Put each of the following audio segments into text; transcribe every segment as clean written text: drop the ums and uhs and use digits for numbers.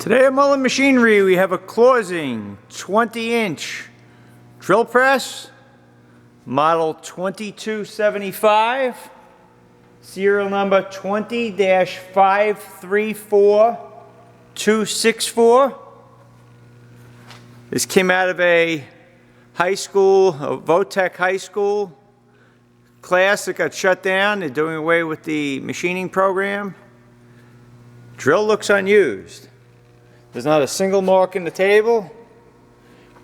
Today at Mullin Machinery we have a closing 20-inch drill press, model 2275, serial number 20-534264. This came out of a high school, a Votech high school class that got shut down. They're doing away with the machining program. Drill looks unused. There's not a single mark in the table.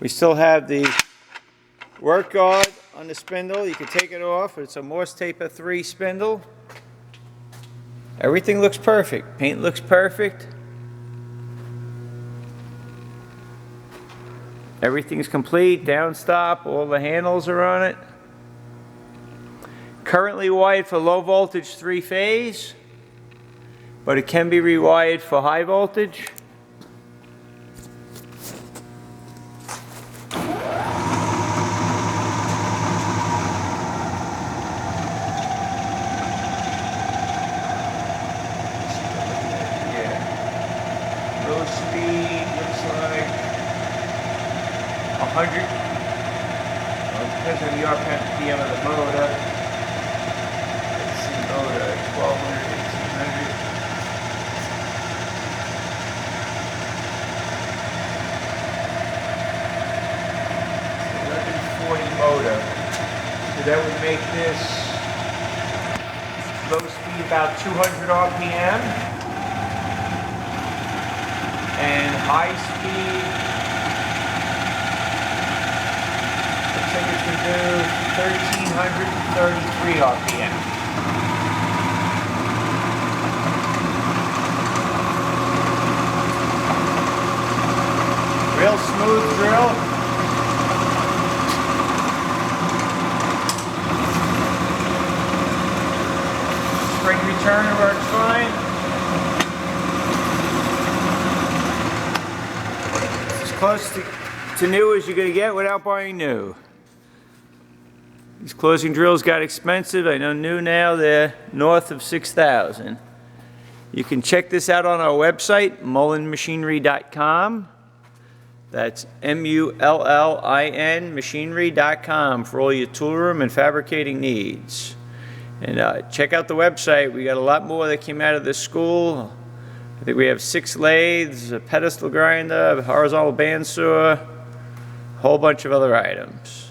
We still have the work guard on the spindle. You can take it off. It's a Morse Taper 3 spindle. Everything looks perfect. Paint looks perfect. Everything's complete. Downstop. All the handles are on it. Currently wired for low voltage 3-phase, but it can be rewired for high voltage. Low speed looks like 100. Well, it depends on the RPM of the motor. Let's see, motor 1200, 1800. 1140 motor. So that would make this low speed about 200 RPM. And high speed, looks like it can do 1333 RPM. Real smooth drill. Spring returner works fine. Close to new as you're going to get without buying new. These closing drills got expensive. I know new now, they're north of $6,000. You can check this out on our website, mullinmachinery.com. That's MULLIN machinery.com for all your tool room and fabricating needs. And check out the website. We got a lot more that came out of this school. I think we have 6 lathes, a pedestal grinder, a horizontal bandsaw, a whole bunch of other items.